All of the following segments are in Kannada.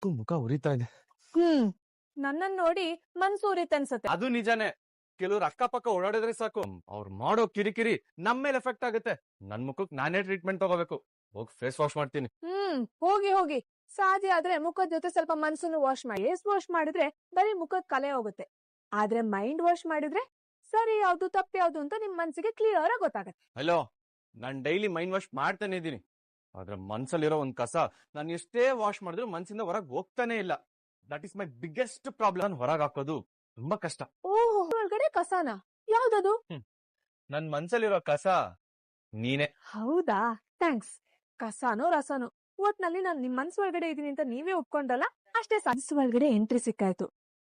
ಮುಖ ಉರಿತಾ ಇದೆ. ನನ್ನನ್ ನೋಡಿ ಮನ್ಸೂರಿತ್ ಅನ್ಸತ್ತೆ. ಅದು ನಿಜಾನೇ. ಕೆಲವ್ರು ಅಕ್ಕಪಕ್ಕ ಓಡಾಡಿದ್ರೆ ಸಾಕು, ಅವ್ರು ಮಾಡೋ ಕಿರಿಕಿರಿ ನಮ್ ಮೇಲೆ ಎಫೆಕ್ಟ್ ಆಗುತ್ತೆ. ನನ್ ಮುಖಕ್ ನಾನೇ ಟ್ರೀಟ್ಮೆಂಟ್ ತಗೋಬೇಕು. ಹೋಗಿ ಫೇಸ್ ವಾಶ್ ಮಾಡ್ತೀನಿ. ಹೋಗಿ ಸಾಧ್ಯ ಆದ್ರೆ ಮುಖದ ಜೊತೆ ಸ್ವಲ್ಪ ಮನ್ಸನ್ನು ವಾಶ್ ಮಾಡಿ. ಫೇಸ್ ವಾಶ್ ಮಾಡಿದ್ರೆ ಬರೀ ಮುಖದ ಕಲೆ ಹೋಗುತ್ತೆ. ಆದ್ರೆ ಮೈಂಡ್ ವಾಶ್ ಮಾಡಿದ್ರೆ ಸರಿ ಯಾವ್ದು ತಪ್ಪು ಯಾವ್ದು ಅಂತ ನಿಮ್ ಮನ್ಸಿಗೆ ಕ್ಲಿಯರ್ ಆಗಿ ಗೊತ್ತಾಗತ್ತೆ. ಹಲೋ, ನಾನ್ ಡೈಲಿ ಮೈಂಡ್ ವಾಶ್ ಮಾಡ್ತಾನೆ ಇದೀನಿ. ಆದ್ರೆ ಮನ್ಸಲ್ಲಿರೋ ಒಂದ್ ಕಸ ನಾನು ಎಷ್ಟೇ ವಾಶ್ ಮಾಡಿದ್ರು ಮನ್ಸಿಂದ ಹೊರಗ್ ಹೋಗ್ತಾನೆ ಇಲ್ಲ. That is my biggest problem. ಹೊರಗ್ ಹಾಕೋದು ತುಂಬಾ ಕಷ್ಟ. ಓಹೋ, ಒಳಗಡೆ ಕಸನಾ? ಯಾವ್ದದು? ನನ್ ಮನ್ಸಲ್ಲಿರೋ ಕಸ ನೀನೆ. ಹೌದಾ, ಥ್ಯಾಂಕ್ಸ್. ಕಸಾನೋ ರಸನೋ, ಒಟ್ನಲ್ಲಿ ನಾನ್ ನಿಮ್ ಮನ್ಸ್ ಒಳಗಡೆ ಇದೀನಿ ಅಂತ ನೀವೇ ಒಪ್ಕೊಂಡಲ್ಲ ಅಷ್ಟೇ. ಮನ್ಸ್ ಒಳಗಡೆ ಎಂಟ್ರಿ ಸಿಕ್ಕಾಯ್ತು.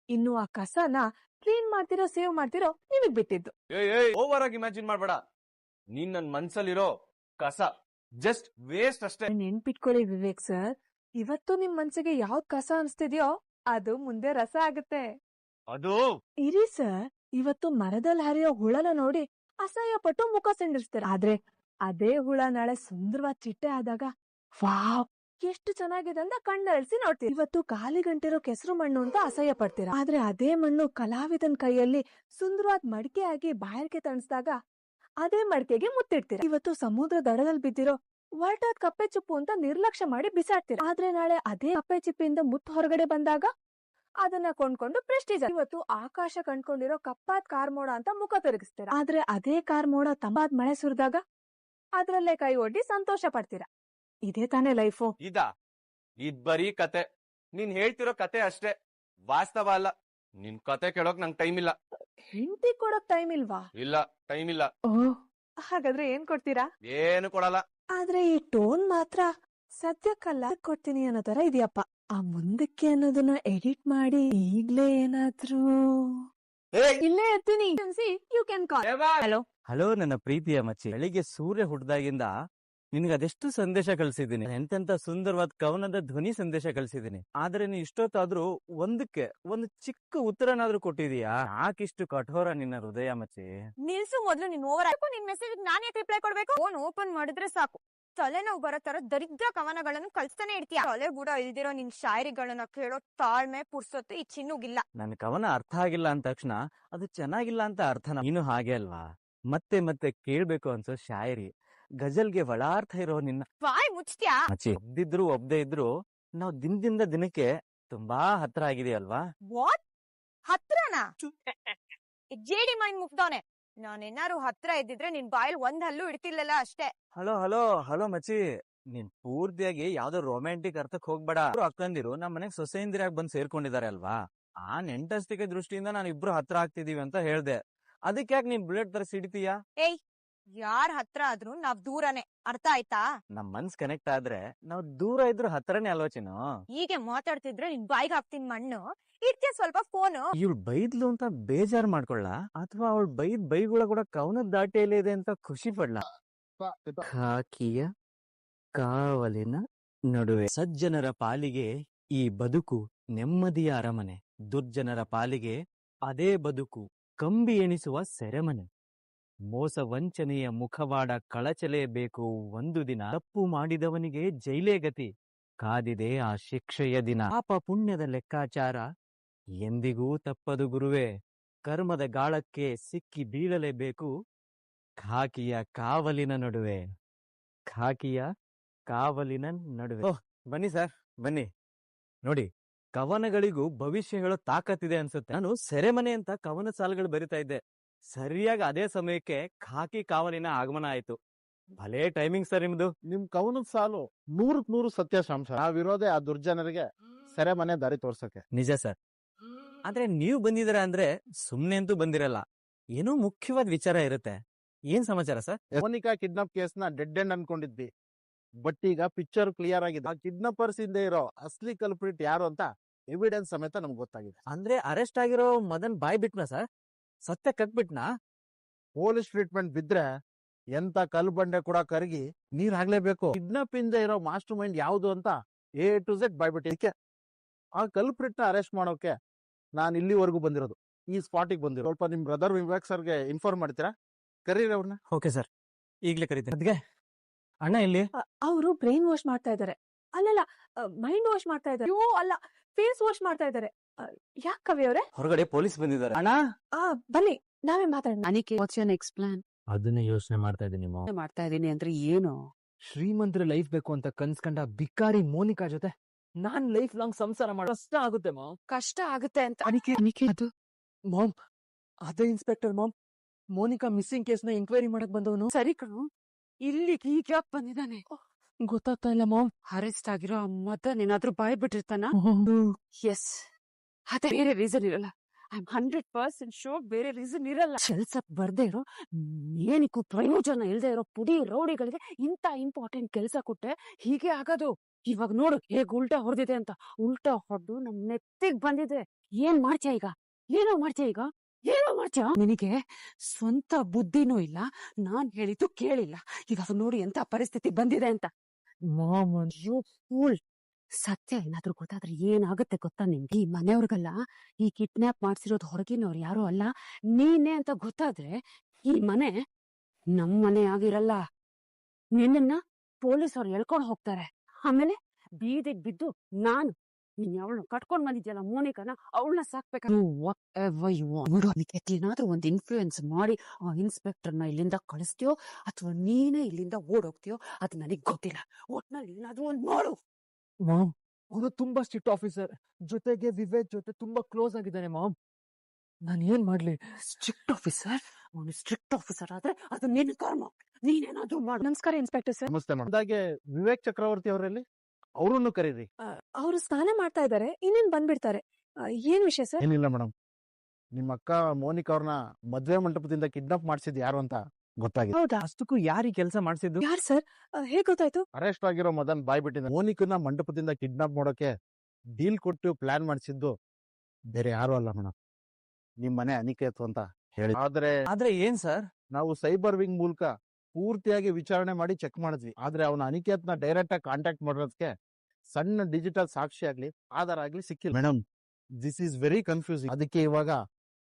ಇನ್ನು ಆ ಕಸನ ಕ್ಲೀನ್ ಮಾಡ್ತಿರೋ ಸೇವ್ ಮಾಡ್ತಿರೋ ನಿಮಗ್ ಬಿಟ್ಟಿದ್ದು. ಓವರ್ ಆಗಿ ಇಮ್ಯಾಜಿನ್ ಮಾಡ್ಬೇಡ. ನೀನ್ ನನ್ ಮನ್ಸಲ್ಲಿರೋ ಕಸ ಜಸ್ಟ್ ವೇಸ್ಟ್ ಅಷ್ಟೇ. ನೆನ್ಪಿಟ್ಕೊಳ್ಳಿ ವಿವೇಕ್ ಸರ್, ಇವತ್ತು ನಿಮ್ ಮನ್ಸಿಗೆ ಯಾವ್ದ್ ಕಸ ಅನ್ಸ್ತಿದ್ಯೋ ಅದು ಮುಂದೆ ರಸ ಆಗುತ್ತೆ. ಅದು ಇರಿ ಸರ್, ಇವತ್ತು ಮರದಲ್ಲಿ ಹರಿಯೋ ಹುಳನ ನೋಡಿ ಅಸಹ್ಯ ಪಟ್ಟು ಮುಖ ಸಿಂಡಿಸ್ತಾರೆ. ಆದ್ರೆ ಅದೇ ಹುಳ ನಾಳೆ ಸುಂದರವಾದ ಚಿಟ್ಟೆ ಆದಾಗ ವಾವ್ ಎಷ್ಟು ಚೆನ್ನಾಗಿದೆ ಅಂತ ಕಣ್ಣರಳಿಸಿ ನೋಡ್ತೀರಿ. ಇವತ್ತು ಖಾಲಿ ಗಂಟಿರೋ ಕೆಸರು ಮಣ್ಣು ಅಂತ ಅಸಹ್ಯ ಪಡ್ತೀರಾ. ಆದ್ರೆ ಅದೇ ಮಣ್ಣು ಕಲಾವಿದನ್ ಕೈಯಲ್ಲಿ ಸುಂದರವಾದ ಮಡಿಕೆ ಆಗಿ ಬಾಯರ್ಗೆ ತಣಿಸಿದಾಗ ಅದೇ ಮಡಿಕೆಗೆ ಮುತ್ತಿಡ್ತೀರಾ. ಇವತ್ತು ಸಮುದ್ರ ದಡದಲ್ಲಿ ಬಿದ್ದಿರೋ ಒರಟಾದ ಕಪ್ಪೆ ಚಿಪ್ಪು ಅಂತ ನಿರ್ಲಕ್ಷ್ಯ ಮಾಡಿ ಬಿಸಾಡ್ತೀರಾ. ಆದ್ರೆ ನಾಳೆ ಅದೇ ಕಪ್ಪೆ ಚಿಪ್ಪಿಂದ ಮುತ್ತು ಹೊರಗಡೆ ಬಂದಾಗ ಅದನ್ನ ಕೊಂಡ್ಕೊಂಡು ಪ್ರೆಸ್ಟೀಜ್. ಇವತ್ತು ಆಕಾಶ ಕಂಡ್ಕೊಂಡಿರೋ ಕಪ್ಪಾದ ಕಾರ್ಮೋಡ ಅಂತ ಮುಖ ತಿರುಗಿಸ್ತೀರಾ. ಆದ್ರೆ ಅದೇ ಕಾರ್ಮೋಡ ತಂಪಾದ ಮಳೆ ಸುರಿದಾಗ ಅದ್ರಲ್ಲೇ ಕೈ ಒಡ್ಡಿ ಸಂತೋಷ ಪಡ್ತೀರಾ. ಇದೇ ತಾನೇ ಲೈಫು. ಇದ್ ಬರೀ ಕತೆ. ನೀನ್ ಹೇಳ್ತಿರೋ ಕತೆ ಅಷ್ಟೇ, ವಾಸ್ತವ ಅಲ್ಲ. ನಿನ್ ಕತೆ ಕೇಳೋಕ್ ನಂಗ್ ಟೈಮ್ ಇಲ್ಲ. ಹೆಂಡತಿ ಕೊಡೋಕ್ ಟೈಮ್ ಇಲ್ವಾ? ಇಲ್ಲ, ಟೈಮ್ ಇಲ್ಲ. ಓಹ್, ಹಾಗಾದ್ರೆ ಏನ್ ಕೊಡ್ತೀರಾ? ಏನು ಕೊಡಲ್ಲ. ಆದ್ರೆ ಈ ಟೋನ್ ಮಾತ್ರ ಸದ್ಯಕ್ಕಲ್ಲ ಕೊಡ್ತೀನಿ ಅನ್ನೋ ತರ ಇದೆಯಪ್ಪ. ಆ ಮುಂದಕ್ಕೆ ಅನ್ನೋದನ್ನ ಎಡಿಟ್ ಮಾಡಿ ಈಗ್ಲೇ ಏನಾದ್ರೂ ಇಲ್ಲೇ ಇರ್ತೀನಿ. You can call. Hello hello ನನ್ನ ಪ್ರೀತಿಯ ಮಚ್ಚಿ, ಬೆಳಿಗ್ಗೆ ಸೂರ್ಯ ಹುಡ್ದಾಗಿಂದ ನಿನ್ಗೆ ಅದೆಷ್ಟು ಸಂದೇಶ ಕಳ್ಸಿದೀನಿ. ಎಂತೆಂತ ಸುಂದರವಾದ ಕವನದ ಧ್ವನಿ ಸಂದೇಶ ಕಳ್ಸಿದೀನಿ. ಆದ್ರೆ ನೀನ್ ಇಷ್ಟೊತ್ತಾದ್ರೂ ಒಂದಕ್ಕೆ ಒಂದು ಚಿಕ್ಕ ಉತ್ತರನಾದ್ರೂ ಕೊಟ್ಟಿದೀಯಾ? ಯಾಕಿಷ್ಟು ಕಠೋರ ನಿನ್ನ ಹೃದಯ ಮಚ್ಚಿ? ನಿಲ್ಸು ಮೊದ್ಲು. ನೀನ್ ಓವರ್ ಆಯ್ತು. ನಿನ್ ಮೆಸೇಜ್ ನಾನೇ ರಿಪ್ಲೈ ಕೊಡ್ಬೇಕು? ಫೋನ್ ಓಪನ್ ಮಾಡಿದ್ರೆ ಸಾಕು ತಲೆನೋವು ಬರೋ ತರ ದರಿದ್ರ ಕವನಗಳನ್ನು ಕಳ್ಸ್ತಾನೆ ಇರ್ತೀಯ. ತಲೆ ಬುಡ ಇಲ್ದಿರೋ ನಿನ್ ಶಾಯರಿಗಳನ್ನ ಕೇಳೋ ತಾಳ್ಮೆ ಪುರ್ಸೊತ್ತು ಈ ಚಿನ್ನುಗಿಲ್ಲ. ನನ್ ಕವನ ಅರ್ಥ ಆಗಿಲ್ಲ ಅಂದ ತಕ್ಷಣ ಅದು ಚೆನ್ನಾಗಿಲ್ಲ ಅಂತ ಅರ್ಥ. ನೀನು ಹಾಗೆ ಅಲ್ವಾ? ಮತ್ತೆ ಮತ್ತೆ ಕೇಳ್ಬೇಕು ಅನ್ಸೋ ಶಾಯರಿ, ಗಜಲ್ಗೆ ಒಳಾರ್ಥ ಇರೋ ನಿನ್ನ ಬಾಯ್ ಮುಚ್ತ್ಯಾ ಮಚ್ಚಿ. ಒಬ್ದಿದ್ರು ಒಬ್ದೇ ಇದ್ರು ನಾವ್ ದಿನದಿಂದ ದಿನಕ್ಕೆ ತುಂಬಾ ಹತ್ರ ಆಗಿದೆಯಲ್ವಾ? ವಾಟ್ ಹತ್ರನಾ? ಜೇಡಿ ಮೈಂಡ್ ಮುಗ್ದವನೆ. ನಾನೇನಾರು ಹತ್ರ ಇದ್ದಿದ್ರೆ ನಿನ್ ಬಾಯಲ್ಲಿ ಒಂದ್ ಹಲ್ಲು ಇಡ್ತಿಲ್ಲಲ್ಲ ಅಷ್ಟೇ. ಹಲೋ ಹಲೋ ಹಲೋ ಮಚ್ಚಿ, ನೀನ್ ಪೂರ್ತಿಯಾಗಿ ಯಾವ್ದೋ ರೊಮ್ಯಾಂಟಿಕ್ ಅರ್ಥಕ್ ಹೋಗ್ಬೇಡ. ಅಕ್ಕಂದಿರು ನಮ್ ಮನೆಗ್ ಸೊಸೆಯಿಂದಿರಾಗಿ ಬಂದ್ ಸೇರ್ಕೊಂಡಿದ್ದಾರೆ ಅಲ್ವಾ? ಆ ನೆಂಟಸ್ತಿಕೆ ದೃಷ್ಟಿಯಿಂದ ನಾನು ಇಬ್ರು ಹತ್ರ ಆಗ್ತಿದೀವಿ ಅಂತ ಹೇಳ್ದೆ. ಅದಕ್ಕೆ ಯಾಕೆ ನೀನ್ ಬುಲೆಟ್ ತರ ಸಿಡಿತೀಯಾ? ಏಯ್, ಯಾರ್ ಹತ್ರ ಆದ್ರೂ ನಾವ್ ದೂರನೇ, ಅರ್ಥ ಆಯ್ತಾ? ನಮ್ ಮನ್ಸ್ ಕನೆಕ್ಟ್ ಆದ್ರೆ ನಾವ್ ದೂರ ಇದ್ರು ಹತ್ರನೇ ಆಲೋಚನೆ. ಹೀಗೆ ಮಾತಾಡ್ತಿದ್ರೆ ನಿನ್ ಬಾಯಿಗೆ ಹಾಕ್ತೀನಿ ಮಣ್ಣು. ಇಡ್ತೀಯ ಸ್ವಲ್ಪ ಫೋನು? ಇವಳು ಬೈದ್ಲು ಅಂತ ಬೇಜಾರ್ ಮಾಡ್ಕೊಳ್ಳ, ಅಥವಾ ಅವಳು ಬೈಗುಳ ಕೂಡ ಕವನದ ದಾಟಿಯಲ್ಲೇ ಇದೆ ಅಂತ ಖುಷಿ ಪಡ್ಲ? ಖಾಕಿಯ ಕಾವಲಿನ ನಡುವೆ ಸಜ್ಜನರ ಪಾಲಿಗೆ ಈ ಬದುಕು ನೆಮ್ಮದಿಯ ಅರಮನೆ, ದುರ್ಜನರ ಪಾಲಿಗೆ ಅದೇ ಬದುಕು ಕಂಬಿ ಎಣಿಸುವ ಸೆರೆಮನೆ. ಮೋಸ ವಂಚನೆಯ ಮುಖವಾಡ ಕಳಚಲೇಬೇಕು ಒಂದು ದಿನ, ತಪ್ಪು ಮಾಡಿದವನಿಗೆ ಜೈಲೇ ಗತಿ, ಕಾದಿದೆ ಆ ಶಿಕ್ಷೆಯ ದಿನ. ಪಾಪ ಪುಣ್ಯದ ಲೆಕ್ಕಾಚಾರ ಎಂದಿಗೂ ತಪ್ಪದು ಗುರುವೇ, ಕರ್ಮದ ಗಾಳಕ್ಕೆ ಸಿಕ್ಕಿ ಬೀಳಲೇಬೇಕು ಖಾಕಿಯ ಕಾವಲಿನ ನಡುವೆ, ಖಾಕಿಯ ಕಾವಲಿನ ನಡುವೆ. ಓಹ್, ಬನ್ನಿ ಸರ್ ಬನ್ನಿ. ನೋಡಿ, ಕವನಗಳಿಗೂ ಭವಿಷ್ಯ ಹೇಳೋ ತಾಕತ್ತಿದೆ ಅನ್ಸುತ್ತೆ. ನಾನು ಸೆರೆಮನೆ ಅಂತ ಕವನ ಸಾಲುಗಳು ಬರಿತಾ ಇದ್ದೆ. ಸರಿಯಾಗಿ ಅದೇ ಸಮಯಕ್ಕೆ ಖಾಕಿ ಕಾವಲಿನ ಆಗಮನ ಆಯ್ತು. ಭಲೇ ಟೈಮಿಂಗ್ ಸರ್ ನಿಮ್ದು. ನಿಮ್ ಕವನದ ಸಾಲು 100% ಸತ್ಯಾಂಶ. ನಾವಿರೋದೇ ಆ ದುರ್ಜನರಿಗೆ ಸೆರೆಮನೆ ದಾರಿ ತೋರ್ಸಕ್ಕೆ. ನಿಜ ಸರ್. ಆದ್ರೆ ನೀವು ಬಂದಿದ್ದೀರಾ ಅಂದ್ರೆ ಸುಮ್ನೆ ಅಂತೂ ಬಂದಿರಲ್ಲ, ಏನೋ ಮುಖ್ಯವಾದ ವಿಚಾರ ಇರುತ್ತೆ. ಏನ್ ಸಮಾಚಾರ ಸರ್? ಮೋನಿಕಾ ಕಿಡ್ನಾಪ್ ಕೇಸ್ ನ ಡೆಡ್ ಎಂಡ್ ಅನ್ಕೊಂಡಿದ್ವಿ, ಬಟ್ ಈಗ ಪಿಕ್ಚರ್ ಕ್ಲಿಯರ್ ಆಗಿದೆ. ಆ ಕಿಡ್ನಾಪರ್ಸ್ ಹಿಂದೆ ಇರೋ ಅಸ್ಲಿ ಕಲ್ಪ್ರಿಟ್ ಯಾರು ಅಂತ ಎವಿಡೆನ್ಸ್ ಸಮೇತ ನಮ್ಗೆ ಗೊತ್ತಾಗಿದೆ. ಅಂದ್ರೆ ಅರೆಸ್ಟ್ ಆಗಿರೋ ಮದನ್ ಬಾಯ್ ಬಿಟ್ನಾ ಸರ್? ಸತ್ಯ ಕಕ್ಬಿಟ್ನಾ? ಪೊಲೀಸ್ ಟ್ರೀಟ್ಮೆಂಟ್ ಬಿದ್ರೆ ಎಂತ ಕಲ್ ಬಂಡೆ ಕೂಡ ಕರಗಿ ನೀರ್ ಆಗ್ಲೇಬೇಕು. ಕಿಡ್ನಾಪ್ ಹಿಂದೆ ಇರೋ ಮಾಸ್ಟರ್ ಮೈಂಡ್ ಯಾವ್ದು ಅಂತ A to Z ಬಾಯ್ಬಿಟ್ಟಿದ್ದಕ್ಕೆ ಆ ಕಲ್ಪ್ರಿಟ್ ನ ಅರೆಸ್ಟ್ ಮಾಡೋಕೆ ನಾನು ಇಲ್ಲಿವರೆಗೂ ಬಂದಿರೋದು, ಈ ಸ್ಪಾಟಿಗೆ ಬಂದಿರೋ. ಸ್ವಲ್ಪ ನಿಮ್ ಬ್ರದರ್ ವಿವೇಕ್ ಸರ್ಗೆ ಇನ್ಫಾರ್ಮ್ ಮಾಡ್ತೀರಾ? ಕರೀರಿ ಅವ್ರನ್ನ. ಓಕೆ ಸರ್, ಈಗ್ಲೇ ಕರೀತೀನಿ. ಅದ್ಗೆ ಅಣ್ಣ ಇಲ್ಲಿ ಅವರು ಬ್ರೈನ್ ವಾಶ್ ಮಾಡ್ತಾ ಇದಾರೆ. ಅಲ್ಲಲ್ಲ, ಮೈಂಡ್ ವಾಶ್ ಮಾಡ್ತಾ ಇದ್ದಾರೆ. ಅಯ್ಯೋ ಅಲ್ಲ, ಫೇಸ್ ವಾಶ್ ಮಾಡ್ತಾ ಇದ್ದಾರೆ. ಯಾಕೆ ಕವಿ ಅವರೇ? ಹೊರಗಡೆ ಪೊಲೀಸ್ ಬಂದಿದ್ದಾರೆ ಅಣ್ಣ. ಬನ್ನಿ ನಾವೇ ಮಾತಾಡೋಣ. ಅನಿಕೆ ವಾಟ್ಸ್ ಯೋರ್ ನೆಕ್ಸ್ಟ್ ಪ್ಲಾನ್? ಅದನ್ನೇ ಯೋಚನೆ ಮಾಡ್ತಾ ಇದ್ದೀನಿ ಮಾಡ್ತಾ ಇದೀನಿ ಅಂದ್ರೆ ಏನು? ಶ್ರೀಮಂತರ ಲೈಫ್ ಬೇಕು ಅಂತ ಕನ್ಸ್ಕೊಂಡ ಬಿಕಾರಿ ಮೋನಿಕಾ ಜೊತೆ ನಾನ್ ಲೈಫ್ ಲಾಂಗ್ ಸಂಸಾರ ಮಾಡೋ ಕಷ್ಟ ಆಗುತ್ತೆ ಕಷ್ಟ ಆಗುತ್ತೆ ಅಂತ. ಅನಿಕೆ ಅದು ಮಾಮ್, ಅದೇ inspector ma'am, Monica missing case ನ ಎಂಕ್ವೈರಿ ಮಾಡಕ್ ಬಂದವನು. ಸರಿ ಕಣು, ಇಲ್ಲಿ ಈಗ ಯಾಕೆ ಬಂದಿದ್ದಾನೆ? ಗೊತ್ತಾಗ್ತಾ ಇಲ್ಲ ಮಾಮ್. ಅರೆಸ್ಟ್ ಆಗಿರೋ ಮದನ್ ಏನಾದ್ರೂ ಬಾಯ್ ಬಿಟ್ಟಿರ್ತಾನ? ಎಸ್, ಅದೇ, ಬೇರೆ ರೀಸನ್ ಇರಲ್ಲ. ಐ ಆಮ್ 100% ಶೋರ್ ಬೇರೆ ರೀಸನ್ ಇರಲ್ಲ. ಕೆಲ್ಸಕ್ ಬರ್ದೇ ಇರೋ, ಏನಕ್ಕೂ ಪ್ರಯೋಜನ ಇಲ್ದೇ ಇರೋ ಪುಡಿ ರೌಡಿಗಳಿಗೆ ಇಂತ ಇಂಪಾರ್ಟೆಂಟ್ ಕೆಲ್ಸ ಕೊಟ್ಟೆ ಹೀಗೆ ಆಗೋದು. ಇವಾಗ ನೋಡು ಹೇಗ್ ಉಲ್ಟಾ ಹೊಡೆದಿದೆ ಅಂತ. ಉಲ್ಟಾ ಹೊಡೆದು ನಮ್ ನೆತ್ತಿಗ್ ಬಂದಿದೆ. ಏನ್ ಮಾಡ್ತೀಯ ಈಗ? ಏನೋ ಮಾಡ್ತೀಯ? ನಿನಗೆ ಸ್ವಂತ ಬುದ್ಧಿನೂ ಇಲ್ಲ, ನಾನ್ ಹೇಳಿದ್ದು ಕೇಳಿಲ್ಲ. ಇವಾಗ ನೋಡಿ ಎಂತ ಪರಿಸ್ಥಿತಿ ಬಂದಿದೆ ಅಂತ. ಮಾಮ್, ಸತ್ಯ ಏನಾದ್ರೂ ಗೊತ್ತಾದ್ರೆ ಏನಾಗುತ್ತೆ ಗೊತ್ತಾ ನಿಮ್ಗೆ? ಈ ಮನೆಯವ್ರಿಗಲ್ಲ, ಈ ಕಿಡ್ನಾಪ್ ಮಾಡ್ಸಿರೋದು ಹೊರಗಿನವ್ರು ಯಾರು ಅಲ್ಲ, ನೀನೇ ಅಂತ ಗೊತ್ತಾದ್ರೆ ಈ ಮನೆ ನಮ್ ಮನೆ ಆಗಿರಲ್ಲ. ನಿನ್ನ ಪೊಲೀಸ್ ಅವ್ರು ಎಳ್ಕೊಂಡ್ ಹೋಗ್ತಾರೆ. ಆಮೇಲೆ ಬೀದಿಗ್ ಬಿದ್ದು ನಾನು ನೀನ್ ಅವಳನ್ನ ಕಟ್ಕೊಂಡ್ ಬಂದಿದ್ಯಲ್ಲ ಮೋನಿಕಾನ, ಅವಳನ್ನ ಸಾಕ್ಬೇಕಾದ್ರೂ ಒಂದ್ ಇನ್ಫ್ಲೂಯೆನ್ಸ್ ಮಾಡಿ ಆ ಇನ್ಸ್ಪೆಕ್ಟರ್ನ ಇಲ್ಲಿಂದ ಕಳಿಸ್ತೀಯೋ ಅಥವಾ ನೀನೇ ಇಲ್ಲಿಂದ ಓಡೋಗ್ತೀಯೋ ಅದು ನನಗ್ ಗೊತ್ತಿಲ್ಲ. ಒಟ್ನಲ್ಲಿ ಏನಾದ್ರೂ ಒಂದ್ ಮಾಡು. ಮಾಮ್, ಅವನು ತುಂಬಾ ಸ್ಟ್ರಿಕ್ಟ್ ಆಫೀಸರ್, ಜೊತೆಗೆ ವಿವೇಕ್ ಜೊತೆ ತುಂಬಾ ಕ್ಲೋಸ್ ಆಗಿದ್ದಾನೆ ಮಾಮ್. ನಾನ್ ಏನ್ ಮಾಡ್ಲಿ? Strict officer? ಅವನು ಸ್ಟ್ರಿಕ್ಟ್ ಆಫೀಸರ್ ಆದ್ರೆ ಅದು ನಿನ್ನ ಕರ್ಮ, ನೀನೇನಾದ್ರೂ ಮಾಡು. ನಮಸ್ಕಾರ ಇನ್ಸ್ಪೆಕ್ಟರ್ ಸರ್. ನಮಸ್ತೆ ಮೇಡಮ್. ಅದಾಗೆ ವಿವೇಕ್ ಚಕ್ರವರ್ತಿ ಅವರಲ್ಲಿ ಅವ್ರನ್ನು ಕರೀರಿ. ಅವರು ಸ್ನಾನ ಮಾಡ್ತಾ ಇದ್ದಾರೆ, ಇನ್ನೇನ್ ಬಂದ್ಬಿಡ್ತಾರೆ. ಏನ್ ವಿಷಯ ಸರ್? ಏನಿಲ್ಲ ಮೇಡಮ್, ನಿಮ್ಮ ಅಕ್ಕ ಮೋನಿಕಾ ಅವ್ರನ್ನ ಮದ್ವೆ ಮಂಟಪದಿಂದ ಕಿಡ್ನಾಪ್ ಮಾಡಿಸಿದ್ ಯಾರು ಅಂತ ಗೊತ್ತಾಗಿದೆ. ಹೌದಾ? ಅಷ್ಟಕ್ಕೂ ಯಾರಿ ಕೆಲಸ ಮಾಡಿಸಿದ್ದು? ಯಾರ್ ಸರ್? ಹೇಗ್ ಗೊತ್ತಾಯ್ತು? ಅರೆಸ್ಟ್ ಆಗಿರೋ ಮದನ್ ಬಾಯ್ ಬಿಟ್ಟಿದ್ದ. ಮೋನಿಕನ್ನ ಮಂಟಪದಿಂದ ಕಿಡ್ನಾಪ್ ಮಾಡೋಕೆ ಡೀಲ್ ಕೊಟ್ಟು ಪ್ಲಾನ್ ಮಾಡಿಸಿದ್ದು ಬೇರೆ ಯಾರು ಅಲ್ಲ ಮೇಡಮ್, ನಿಮ್ ಮನೆ ಅನಿಕೇತ್ ಅಂತ ಹೇಳಿ. ಆದ್ರೆ ಏನ್ ಸರ್? ನಾವು ಸೈಬರ್ ವಿಂಗ್ ಮೂಲಕ ಪೂರ್ತಿಯಾಗಿ ವಿಚಾರಣೆ ಮಾಡಿ ಚೆಕ್ ಮಾಡಿದ್ವಿ. ಆದ್ರೆ ಅವನ ಅನಿಕೇತ್ನ ಡೈರೆಕ್ಟ್ ಆಗಿ ಕಾಂಟ್ಯಾಕ್ಟ್ ಮಾಡೋದಕ್ಕೆ ಸಣ್ಣ ಡಿಜಿಟಲ್ ಸಾಕ್ಷಿ ಆಗ್ಲಿ ಆಧಾರ ಆಗ್ಲಿ ಸಿಕ್ಕಿಲ್ಲ madam. This is very confusing. ಅದಕ್ಕೆ ಇವಾಗ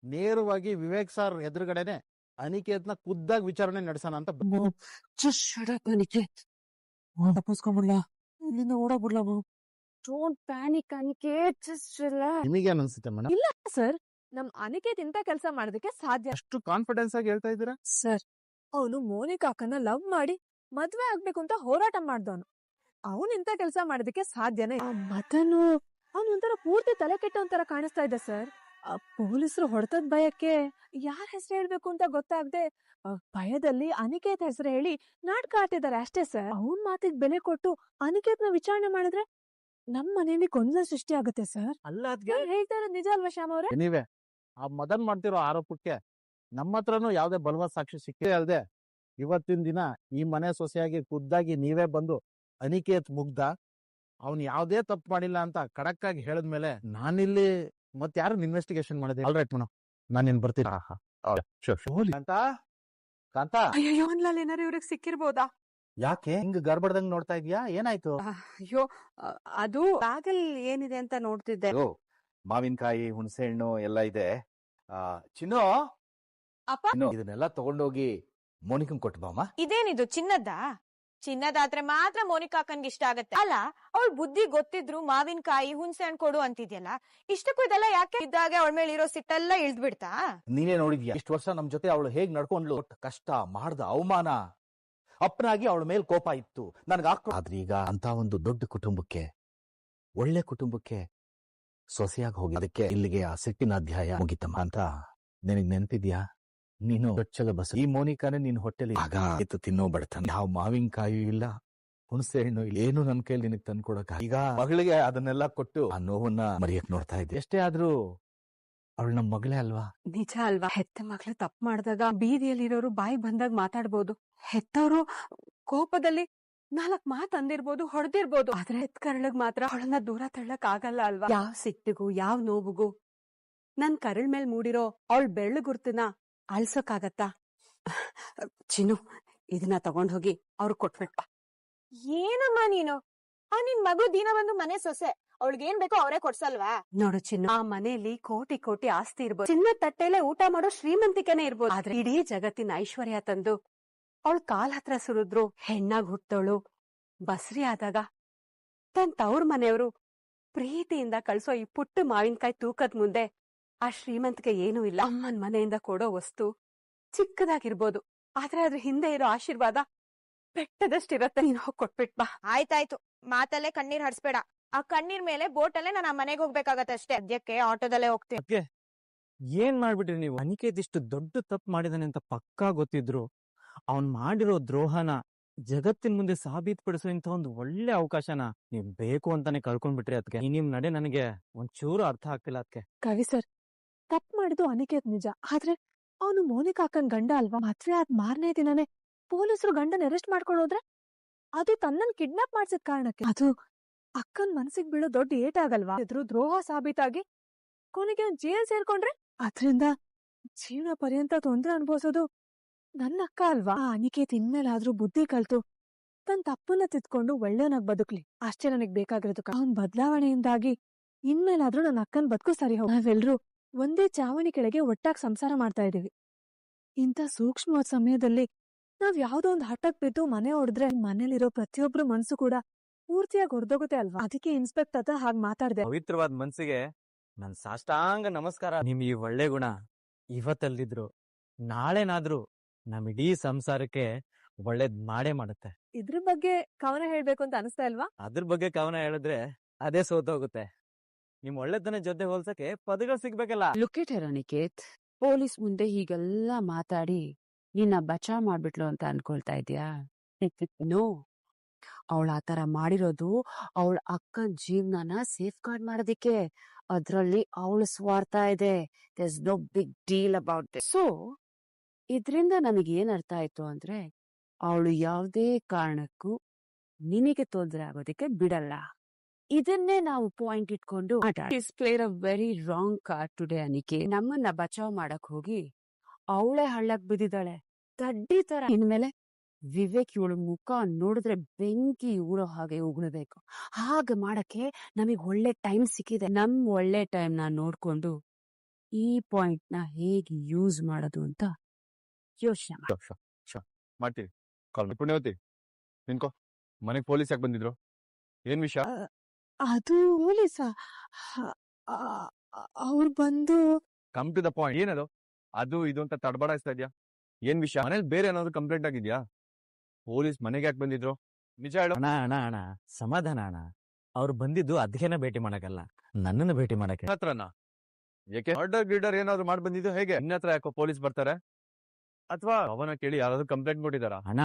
ನೇರವಾಗಿ ವಿವೇಕ್ ಸರ್ ಎದುರುಗಡೆನೆ ಅನಿಕೇತ್ನ ಖುದ್ದಾಗಿ ವಿಚಾರಣೆ ನಡೆಸೋಣ ಅಂತ. ತಪ್ಪಿಸ್ಕೊಂಡ್ಬಿಡ್ಲಾ? ಇಲ್ಲಿಂದ ಓಡಾಬಿಡ್ಲಾ? Don't panic Aniket, just relax. ನಿಮಗೇನ್ ಅನ್ಸುತ್ತೆ ಮೇಡಮ್? ಇಲ್ಲ ಸರ್, ನಮ್ ಅನಿಕೇತ್ ಇಂತ ಕೆಲಸ ಮಾಡೋದಕ್ಕೆ ಸಾಧ್ಯ. ಅಷ್ಟು ಕಾನ್ಫಿಡೆನ್ಸ್ ಆಗಿ ಹೇಳ್ತಾ ಇದ್ದೀರಾ? ಸರ್, ಅವನು ಮೋನಿಕಾಕನ್ನ ಲವ್ ಮಾಡಿ ಮದ್ವೆ ಆಗ್ಬೇಕು ಅಂತ ಹೋರಾಟ ಮಾಡ್ದವನು. ಅವನ್ ಇಂತ ಕೆಲಸ ಮಾಡೋದಕ್ಕೆ ಸಾಧ್ಯನೇ? ಮದನು ಅವನೊಂಥರ ಪೂರ್ತಿ ತಲೆ ಕೆಟ್ಟ ಒಂಥರ ಕಾಣಿಸ್ತಾ ಇದೆ ಸರ್. ಪೊಲೀಸರು ಹೊಡೆತದ ಭಯಕ್ಕೆ ಯಾರ ಹೆಸರು ಹೇಳ್ಬೇಕು ಅಂತ ಗೊತ್ತಾಗದೆ ಭಯದಲ್ಲಿ ಅನಿಕೇತ್ ಹೆಸರು ಹೇಳಿ ನಾಟಕ ಆಡ್ತಿದ್ದಾರೆ ಅಷ್ಟೇ ಸರ್. ಅವನ್ ಮಾತಿಗೆ ಬೆಲೆ ಕೊಟ್ಟು ಅನಿಕೇತ್ನ ವಿಚಾರಣೆ ಮಾಡಿದ್ರೆ ನಮ್ ಮನೆಯಲ್ಲಿ ಗೊಂದಲ ಸೃಷ್ಟಿ ಆಗುತ್ತೆ ಸರ್. ಅಲ್ಲ ಹೇಳ್ತಾ ಇರೋದು ನಿಜ ಅಲ್ವಾ ಶ್ಯಾಮ್ ಅವ್ರೆ? ನೀವೇ ಆ ಮದನ್ ಮಾಡ್ತಿರೋ ಆರೋಪಕ್ಕೆ ನಮ್ಮ ಹತ್ರನೂ ಯಾವ್ದೇ ಬಲವಾದ ಸಾಕ್ಷಿ ಸಿಕ್ಕೇ ಅಲ್ದೆ ಇವತ್ತಿನ ದಿನ ಈ ಮನೆ ಸೊಸೆಯಾಗಿ ಖುದ್ದಾಗಿ ನೀವೇ ಬಂದು ಅನಿಕೇತ್ ಮುಗ್ಧ ಅವ್ನು ಯಾವ್ದೇ ತಪ್ಪು ಮಾಡಿಲ್ಲ ಅಂತ ಖಡಕ್ ಆಗಿ ಹೇಳಿದ್ಮೇಲೆ ನಾನಿಲ್ಲಿ ಮತ್ ಯಾರು ಇನ್ವೆಸ್ಟಿಗೇಷನ್ ಮಾಡಿದೆ. ಆಲ್ ರೈಟ್ ಮೇಡಮ್, ನಾನಿನ್ ಬರ್ತೀನಿ. ಕಾಂತ, ಅಯ್ಯೋ ಅನ್ಲಲ್ಲಿ ಏನಾರು ಇವ್ರಿಗೆ ಸಿಕ್ಕಿರ್ಬೋದಾ? ಯಾಕೆ ಹಿಂಗ್ ಗರ್ಬಡ್ದಂಗ್ ನೋಡ್ತಾ ಇದ್ಯಾ? ಏನಾಯ್ತು? ಅಯ್ಯೋ, ಅದು ಬ್ಯಾಗಲ್ ಏನಿದೆ ಅಂತ ನೋಡ್ತಿದ್ದೆ. ಮಾವಿನಕಾಯಿ, ಹುಣಸೆ ಹಣ್ಣು ಎಲ್ಲ ಇದೆ. ಚಿನ್ನು, ಅಪ್ಪ, ಇದನ್ನೆಲ್ಲ ತಗೊಂಡೋಗಿ ಮೋನಿಕಂಗ್ ಕೊಟ್ಟು ಬಾಮ. ಇದೇನಿದು ಚಿನ್ನದಾದ್ರೆ ಮಾತ್ರ ಮೋನಿಕಾಕನ್ಗೆ ಇಷ್ಟ ಆಗತ್ತೆ ಅಲ್ಲ? ಅವಳ ಬುದ್ಧಿ ಗೊತ್ತಿದ್ರು ಮಾವಿನಕಾಯಿ ಹುಣಸೆ ಹಣ್ಣು ಕೊಡು ಅಂತಿದ್ಯಲ್ಲ, ಇಷ್ಟಕ್ಕೂ ಇದೆಲ್ಲ ಯಾಕೆ? ಇದ್ದಾಗ ಅವಳ ಮೇಲೆ ಇರೋ ಸಿಟ್ಟೆಲ್ಲ ಇಳ್ದ್ ಬಿಡ್ತಾ? ನೀನೇ ನೋಡಿದ್ಯಾ ಇಷ್ಟು ವರ್ಷ ನಮ್ ಜೊತೆ ಅವಳು ಹೇಗ್ ನಡ್ಕೊಂಡ್ಲು. ಕಷ್ಟ ಮಾಡ್ದ ಅವಮಾನ, ಅಪ್ಪನಾಗಿ ಅವಳ ಮೇಲೆ ಕೋಪ ಇತ್ತು ನನ್ಗ. ಆದ್ರೆ ಈಗ ಅಂತ ಒಂದು ದೊಡ್ಡ ಕುಟುಂಬಕ್ಕೆ, ಒಳ್ಳೆ ಕುಟುಂಬಕ್ಕೆ ಸೊಸೆಯಾಗಿ ಹೋಗಿ ಅದಕ್ಕೆ ಇಲ್ಲಿಗೆ ಆ ಸಿಟ್ಟಿನ ಅಧ್ಯಾಯ ಮುಗಿತಮ್ಮ ಅಂತ ನಿನಗ್ ನೆನಪಿದ್ಯಾ? ನೀನು ಚೊಚ್ಚಲ ಬಸ್. ಈ ಮೋನಿಕಾನೇ ನಿನ್ ಹೊಟ್ಟೆಲಿ ಆಗ ಎತ್ತು ತಿನ್ನೋ ಬಡತನ. ಯಾವ ಮಾವಿನಕಾಯಿ ಇಲ್ಲ, ಹುಣಸೆ ಹಣ್ಣು ಇಲ್ಲ, ಏನು ನನ್ ಕೈಲಿ ನಿನಗ್ ತಂದ್ಕೊಡಕ. ಈಗ ಮಗಳಿಗೆ ಅದನ್ನೆಲ್ಲ ಕೊಟ್ಟು ಆ ನೋವನ್ನ ಮರೆಯಕ್ ನೋಡ್ತಾ ಇದ್ದೆ. ಎಷ್ಟೇ ಆದ್ರೂ ಅವಳು ನಮ್ ಮಗಳೇ ಅಲ್ವಾ? ನಿಜ ಅಲ್ವಾ? ಹೆತ್ತ ಮಕ್ಳು ತಪ್ಪು ಮಾಡಿದಾಗ ಬೀದಿಯಲ್ಲಿರೋರು ಬಾಯಿ ಬಂದಾಗ ಮಾತಾಡ್ಬೋದು. ಹೆತ್ತವರು ಕೋಪದಲ್ಲಿ 4 ಮಾತು ಅಂದಿರ್ಬೋದು, ಹೊಡೆದಿರ್ಬೋದು. ಆದ್ರೆ ಹೆತ್ ಕರಳಗ್ ಮಾತ್ರ ಅವಳನ್ನ ದೂರ ತಳ್ಳಕ್ ಆಗಲ್ಲ ಅಲ್ವಾ? ಯಾವ ಸಿಟ್ಟಿಗೂ ಯಾವ ನೋವಿಗೂ ನನ್ ಕರಳ್ ಮೇಲ್ ಮೂಡಿರೋ ಅವಳ ಬೆಳ್ಳು ಗುರ್ತನ ಅಳ್ಸೋಕಾಗತ್ತಾ? ಚಿನ್ನು, ಇದನ್ನ ತಗೊಂಡ್ ಹೋಗಿ ಅವ್ರು ಕೊಟ್ಬಿಟ್ಟ. ಏನಮ್ಮ ನೀನು? ನಿನ್ ಮಗು ದಿನ ಬಂದು ಮನೆ ಸೊಸೆ, ಅವಳಿಗೇನ್ ಬೇಕೋ ಅವರೇ ಕೊಡ್ಸಲ್ವಾ? ನೋಡು ಚಿನ್ನು, ಆ ಮನೆಯಲ್ಲಿ ಕೋಟಿ ಕೋಟಿ ಆಸ್ತಿ ಇರ್ಬೋದು, ಚಿನ್ನ ತಟ್ಟೆಲೆ ಊಟ ಮಾಡೋ ಶ್ರೀಮಂತಿಕೆನೆ ಇರ್ಬೋದು. ಆದ್ರೆ ಇಡೀ ಜಗತ್ತಿನ ಐಶ್ವರ್ಯ ತಂದು ಅವಳು ಕಾಲ್ ಹತ್ರ ಸುರಿದ್ರು ಹೆಣ್ಣಾಗ್ ಹುಟ್ಟವಳು ಬಸ್ರಿ ಆದಾಗ ತನ್ ತವ್ರ ಮನೆಯವರು ಪ್ರೀತಿಯಿಂದ ಕಳ್ಸೋ ಈ ಪುಟ್ಟ ಮಾವಿನಕಾಯಿ ತೂಕದ ಮುಂದೆ ಆ ಶ್ರೀಮಂತಿಗೆ ಏನೂ ಇಲ್ಲ. ಅಮ್ಮನ್ ಮನೆಯಿಂದ ಕೊಡೋ ವಸ್ತು ಚಿಕ್ಕದಾಗಿರ್ಬೋದು, ಆದ್ರೆ ಅದ್ರ ಹಿಂದೆ ಇರೋ ಆಶೀರ್ವಾದ ಬೆಟ್ಟದಷ್ಟಿರತ್ತೆ. ನೀನ್ ಹೋಗಿ ಕೊಟ್ಬಿಟ್ ಬಾ. ಆಯ್ತಾಯ್ತು, ಮಾತಲ್ಲೇ ಕಣ್ಣೀರ್ ಹರಿಸ್ಬೇಡ. ಆ ಕಣ್ಣೀರ್ ಮೇಲೆ ಬೋಟಲ್ಲೇ ನಾನು ಆ ಮನೆಗೆ ಹೋಗ್ಬೇಕಾಗತ್ತೆ ಅಷ್ಟೇ. ಸದ್ಯಕ್ಕೆ ಆಟೋದಲ್ಲೇ ಹೋಗ್ತೀನಿ. ಅದ್ಕೆ ಏನ್ ಮಾಡ್ಬಿಟ್ರಿ ನೀವು? ಅನಿಕೇತ್ ಇಷ್ಟು ದೊಡ್ಡ ತಪ್ಪು ಮಾಡಿದಾನೆ ಅಂತ ಪಕ್ಕಾ ಗೊತ್ತಿದ್ರು ಅವ್ನ್ ಮಾಡಿರೋ ದ್ರೋಹನ ಜಗತ್ತಿನ ಮುಂದೆ ಸಾಬೀತುಪಡಿಸೋ ಇಂಥ ಒಂದು ಒಳ್ಳೆ ಅವಕಾಶನ ನೀವ್ ಬೇಕು ಅಂತಾನೆ ಕಳ್ಕೊಂಡ್ಬಿಟ್ರಿ. ಅದಕ್ಕೆ ನಿಮ್ ನಡೆ ನನಗೆ ಒಂಚೂರು ಅರ್ಥ ಆಗ್ತಿಲ್ಲ. ಅದಕ್ಕೆ ಕವಿ ಸರ್, ತಪ್ಪು ಮಾಡಿದ್ದು ಅನಿಕೇತ್ ನಿಜ, ಆದ್ರೆ ಅವನು ಮೋನಿಕಾ ಅಕ್ಕನ್ ಗಂಡ ಅಲ್ವಾ? ಮದ್ವೆ ಆದ್ ಮಾರನೇ ದಿನನೇ ಪೊಲೀಸರು ಗಂಡನ್ ಅರೆಸ್ಟ್ ಮಾಡ್ಕೊಂಡು ಹೋದ್ರೆ ಅದು ತನ್ನನ್ ಕಿಡ್ನಾಪ್ ಮಾಡ್ಸಿದ ಕಾರಣಕ್ಕೆ. ಅದು ಅಕ್ಕನ್ ಮನಸ್ಸಿಗೆ ಬೀಳೋ ದೊಡ್ಡ ಏಟಾಗಲ್ವಾ? ಎದುರು ದ್ರೋಹ ಸಾಬೀತಾಗಿ ಕೊನೆಗೆ ಜೈಲ್ ಸೇರ್ಕೊಂಡ್ರೆ ಅದ್ರಿಂದ ಜೀವನ ಪರ್ಯಂತ ತೊಂದ್ರೆ ಅನ್ಭವಿಸೋದು ನನ್ನ ಅಕ್ಕ ಅಲ್ವಾ? ಆ ಅನಿಕೇತ್ ಇನ್ಮೇಲಾದ್ರೂ ಬುದ್ಧಿ ಕಲ್ತು ತನ್ ತಪ್ಪನ್ನ ತಿದ್ಕೊಂಡು ಒಳ್ಳೆಯನಾಗ್ ಬದುಕ್ಲಿ, ಅಷ್ಟೇ ನನಗ್ ಬೇಕಾಗಿರೋದು. ಅವನ್ ಬದಲಾವಣೆಯಿಂದಾಗಿ ಇನ್ಮೇಲಾದ್ರೂ ನನ್ನ ಅಕ್ಕನ್ ಬದುಕು ಸರಿ ಹೋಗ. ನಾವೆಲ್ರೂ ಒಂದೇ ಚಾವಣಿ ಕೆಳಗೆ ಒಟ್ಟಾಗಿ ಸಂಸಾರ ಮಾಡ್ತಾ ಇದೀವಿ. ಇಂಥ ಸೂಕ್ಷ್ಮವಾದ ಸಮಯದಲ್ಲಿ ನಾವ್ ಯಾವ್ದೋ ಒಂದ್ ಹಠಕ್ ಬಿದ್ದು ಮನೆ ಹೊಡೆದ್ರೆ ಮನೇಲಿರೋ ಪ್ರತಿಯೊಬ್ರು ಮನ್ಸು ಕೂಡ ಪೂರ್ತಿಯಾಗಿ ಹೊಡೆದೋಗುತ್ತೆ ಅಲ್ವಾ? ಅದಕ್ಕೆ ಇನ್ಸ್ಪೆಕ್ಟರ್ ಹತ್ರ ಹಾಗೆ ಮಾತಾಡ್ದೆ. ಪವಿತ್ರವಾದ ಮನ್ಸಿಗೆ ನನ್ ಸಾಷ್ಟಾಂಗ ನಮಸ್ಕಾರ. ನಿಮ್ ಈ ಒಳ್ಳೆ ಗುಣ ಇವತ್ತಲ್ದಿದ್ರು ನಾಳೆನಾದ್ರೂ ನಮ್ ಇಡೀ ಸಂಸಾರಕ್ಕೆ ಒಳ್ಳೇದ್ ಮಾಡೇ ಮಾಡುತ್ತೆ. ಇದ್ರ ಬಗ್ಗೆ ಕವನ ಹೇಳ್ಬೇಕು ಅಂತ ಅನಿಸ್ತಾ ಇಲ್ವಾ? ಅದ್ರ ಬಗ್ಗೆ ಕವನ ಹೇಳಿದ್ರೆ ಅದೇ ಸೋತೋಗುತ್ತೆ. ನಿಮ್ ಒಳ್ಳೆತನ ಜೊತೆ ಹೋಲ್ಸಕ್ಕೆ ಪದಗಳು ಸಿಗ್ಬೇಕಲ್ಲ. ಲುಕ್ ಇಟ್ ಅನಿಕೇತ್, ಪೊಲೀಸ್ ಮುಂದೆ ಹೀಗೆಲ್ಲ ಮಾತಾಡಿ ನಿನ್ನ ಬಚಾವ್ ಮಾಡ್ಬಿಟ್ಲು ಅಂತ ಅನ್ಕೊಳ್ತಾ ಇದ್ಯಾ? ನೋ, ಅವಳ ಆತರ ಮಾಡಿರೋದು ಅವಳ ಅಕ್ಕನ ಜೀವನನ ಸೇಫ್ ಗಾರ್ಡ್ ಮಾಡೋದಿಕ್ಕೆ. ಅದ್ರಲ್ಲಿ ಅವಳ ಸ್ವಾರ್ಥ ಇದೆ. There is no big deal about this. So ಇದ್ರಿಂದ ನನಗೇನ್ ಅರ್ಥ ಆಯ್ತು ಅಂದ್ರೆ, ಅವಳು ಯಾವುದೇ ಕಾರಣಕ್ಕೂ ನಿನಗೆ ತೊಂದರೆ ಆಗೋದಿಕ್ಕೆ ಬಿಡಲ್ಲ. ಇದನ್ನೇ ನಾವು ಪಾಯಿಂಟ್ ಇಟ್ಕೊಂಡು played a very wrong card today ಅನಿಕೆ. ನಮ್ಮನ್ನ ಬಚಾವ್ ಮಾಡಕ್ ಹೋಗಿ ಅವಳೇ ಹಳ್ಳಕ್ ಬಿದ್ದಿದ್ದಾಳೆ, ದಡ್ಡಿ ತರ. ಇನ್ಮೇಲೆ ವಿವೇಕ್ ಇವಳ ಮುಖ ನೋಡಿದ್ರೆ ಬೆಂಕಿ ಉಳೋ ಹಾಗೆ ಉಗುಳಬೇಕು. ಹಾಗೆ ಮಾಡಕ್ಕೆ ನಮಗ್ ಒಳ್ಳೆ ಟೈಮ್ ಸಿಕ್ಕಿದೆ. ನಮ್ ಒಳ್ಳೆ ಟೈಮ್ ನ ನೋಡ್ಕೊಂಡು ಈ ಪಾಯಿಂಟ್ ನ ಹೇಗೆ ಯೂಸ್ ಮಾಡೋದು ಅಂತ ಯೋಚನೆ ಮಾಡ್ತೀವಿ. ಪುಣ್ಯವತಿ ನಿನ್ಕೋ, ಮನೆಗ್ ಪೊಲೀಸ್ ಯಾಕೆ ಬಂದಿದ್ರು? ಏನ್ ವಿಷಯ? ಅದು ಪೊಲೀಸ ಅವ್ರು ಬಂದು ಕಮ್ ಟು ದ ಪಾಯಿಂಟ್. ಏನದು ಅದು ಇದು ಅಂತ ತಡಬಡಾಯಿಸ್ತಾ ಇದ್ಯಾ? ಏನ್ ವಿಷಯ? ಮನೇಲಿ ಬೇರೆ ಏನಾದ್ರು ಕಂಪ್ಲೇಂಟ್ ಆಗಿದ್ಯಾ? ಪೊಲೀಸ್ ಮನೆಗೆ ಯಾಕೆ ಬಂದಿದ್ರು? ನಿಜ ಹೇಳು. ಅಣ್ಣ ಅಣ್ಣ ಅಣ್ಣ ಸಮಾಧಾನ ಅಣ್ಣ. ಅವ್ರು ಬಂದಿದ್ದು ಅದ್ಕೇನ ಭೇಟಿ ಮಾಡಕ್ಕಲ್ಲ, ನನ್ನನ್ನು ಭೇಟಿ ಮಾಡಕ್ಕೆ. ಹತ್ರನಾ? ಯಾಕೆ ಮರ್ಡರ್ ಗಿರ್ಡರ್ ಏನಾದ್ರು ಮಾಡಿ ಬಂದಿದ್ದು? ಹೇಗೆ ನಿನ್ನ ಹತ್ರ ಯಾಕೋ ಪೊಲೀಸ್ ಬರ್ತಾರೆ? ಅಥವಾ ಅವನ ಕೇಳಿ ಯಾರಾದ್ರೂ ಕಂಪ್ಲೇಂಟ್ ಕೊಟ್ಟಿದಾರ? ಅಣ್ಣ,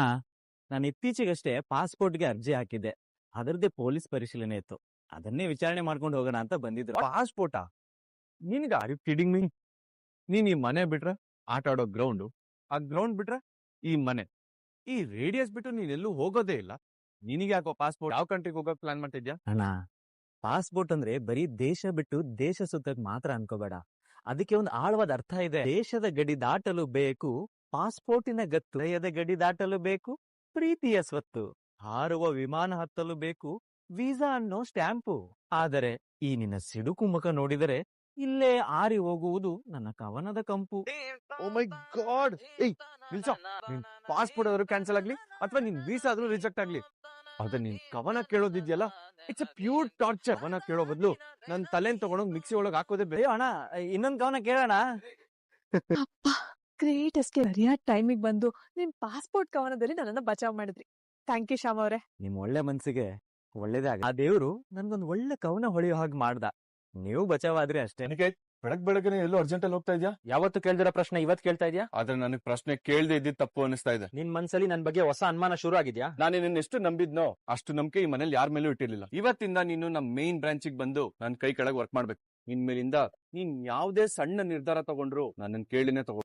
ನಾನು ಇತ್ತೀಚೆಗಷ್ಟೇ ಪಾಸ್ಪೋರ್ಟ್ಗೆ ಅರ್ಜಿ ಹಾಕಿದ್ದೆ. ಅದರದ್ದೇ ಪೊಲೀಸ್ ಪರಿಶೀಲನೆ ಇತ್ತು. ಅದನ್ನೇ ವಿಚಾರಣೆ ಮಾಡ್ಕೊಂಡು ಹೋಗೋಣ ಅಂತ ಬಂದಿದ್ರು. ಪಾಸ್ಪೋರ್ಟಾ? ನಿನ್ಗೆ ಆರ್ ಯು ಕಿಡಿಂಗ್ ಮೀ? ನೀನ್ ಈ ಮನೆ ಬಿಟ್ರೆ ಆಟ ಆಡೋ ಗ್ರೌಂಡು, ಆ ಗ್ರೌಂಡ್ ಬಿಟ್ರೆ ಈ ಮನೆ, ಈ ರೇಡಿಯಸ್ ಬಿಟ್ಟು ನೀನೆಲ್ಲೂ ಹೋಗೋದೇ ಇಲ್ಲ. ನಿನಗೆ ಯಾಕೋ ಪಾಸ್ಪೋರ್ಟ್? ಯಾವ ಕಂಟ್ರಿಗೆ ಹೋಗೋಕ್ ಪ್ಲಾನ್ ಮಾಡ್ತಿದ್ಯಾ? ಅಣ್ಣ, ಪಾಸ್ಪೋರ್ಟ್ ಅಂದ್ರೆ ಬರೀ ದೇಶ ಬಿಟ್ಟು ದೇಶ ಸುತ್ತಕ್ ಮಾತ್ರ ಅನ್ಕೋಬೇಡ. ಅದಕ್ಕೆ ಒಂದು ಆಳವಾದ ಅರ್ಥ ಇದೆ. ದೇಶದ ಗಡಿ ದಾಟಲು ಬೇಕು ಪಾಸ್ಪೋರ್ಟಿನ ಗತ್ತು, ಹೃದಯದ ಗಡಿ ದಾಟಲು ಬೇಕು ಪ್ರೀತಿಯ ಸ್ವತ್ತು, ಹಾರುವ ವಿಮಾನ ಹತ್ತಲು ಬೇಕು ವೀಸಾ ಅನ್ನೋ ಸ್ಟ್ಯಾಂಪು. ಆದರೆ ಈ ನಿನ್ನ ಸಿಡುಕು ಮುಖ ನೋಡಿದರೆ ಇಲ್ಲೇ ಆರಿ ಹೋಗುವುದು ನನ್ನ ಕವನದ ಕಂಪು. ಓ ಮೈ ಗಾಡ್! ಏಯ್ ನಿಲ್ಸೋ. ನಿನ್ ಪಾಸ್ಪೋರ್ಟ್ ಆದ್ರೂ ಕ್ಯಾನ್ಸಲ್ ಆಗ್ಲಿ ಅಥವಾ ನಿನ್ ವೀಸಾ ಆದ್ರೂ ರಿಜೆಕ್ಟ್ ಆಗ್ಲಿ, ಆದ್ರೆ ನೀನ್ ಕವನ ಕೇಳೋದಿದ್ಯಲ್ಲ, ಇಟ್ಸ್ ಎ ಪ್ಯೂರ್ ಟಾರ್ಚರ್. ಕವನ ಕೇಳೋ ಬದಲು ನನ್ ತಲೆನ್ ತಗೊಂಡೋಗ್ ಮಿಕ್ಸಿ ಒಳಗ್ ಹಾಕೋದೇ ಬೇಡ. ಅಣ್ಣ, ಇನ್ನೊಂದ್ ಕವನ ಕೇಳೋಣ. ಅಪ್ಪ ಗ್ರೇಟ್. ಅಷ್ಟೇ ಸರಿಯಾದ ಟೈಮಿಗೆ ಬಂದು ನಿಮ್ ಪಾಸ್ಪೋರ್ಟ್ ಕವನದಲ್ಲಿ ನನ್ನನ್ನ ಬಚಾವ್ ಮಾಡಿದ್ರಿ. ಥ್ಯಾಂಕ್ ಯು ಶ್ಯಾಮ್ ಅವ್ರೆ. ನಿಮ್ ಒಳ್ಳೆ ಮನ್ಸಿಗೆ ಒಳ್ಳೇದಾಗ ಆ ದೇವ್ರು ನನ್ಗೊಂದ್ ಒಳ್ಳೆ ಕವನ ಹೊಳೆಯೋ ಹಾಗೆ ಮಾಡ್ದ. ನೀವು ಬಚಾವಾದ್ರಿ ಅಷ್ಟೇ. ಬೆಳಗ್ಗೆ ಎಲ್ಲೋ ಅರ್ಜೆಂಟ್ ಅಲ್ಲಿ ಹೋಗ್ತಾ ಇದ್ಯಾ? ಯಾವತ್ತು ಕೇಳ್ದಿರೋ ಪ್ರಶ್ನೆ ಇವತ್ ಕೇಳ್ತಾ ಇದ್ಯಾ? ಆದ್ರೆ ನನಗ್ ಪ್ರಶ್ನೆ ಕೇಳ್ದೆ ಇದ್ದಿದ್ ತಪ್ಪು ಅನಿಸ್ತಾ ಇದೆ. ನಿನ್ ಮನ್ಸಲ್ಲಿ ನನ್ ಬಗ್ಗೆ ಹೊಸ ಅನುಮಾನ ಶುರು ಆಗಿದ್ಯಾ? ನಾನು ನಿನ್ನ ಎಷ್ಟು ನಂಬಿದ್ನೋ ಅಷ್ಟು ನಂಬಿಕೆ ಈ ಮನೇಲಿ ಯಾರ ಮೇಲೂ ಇಟ್ಟಿರ್ಲಿಲ್ಲ. ಇವತ್ತಿಂದ ನೀನು ನಮ್ ಮೇನ್ ಬ್ರಾಂಚಿಗೆ ಬಂದು ನನ್ ಕೈ ಕೆಳಗೆ ವರ್ಕ್ ಮಾಡ್ಬೇಕು. ಇನ್ಮೇಲಿಂದ ನೀನ್ ಯಾವ್ದೇ ಸಣ್ಣ ನಿರ್ಧಾರ ತಗೊಂಡ್ರು ನನ್ನನ್ ಕೇಳಿನೇ ತಗೋ.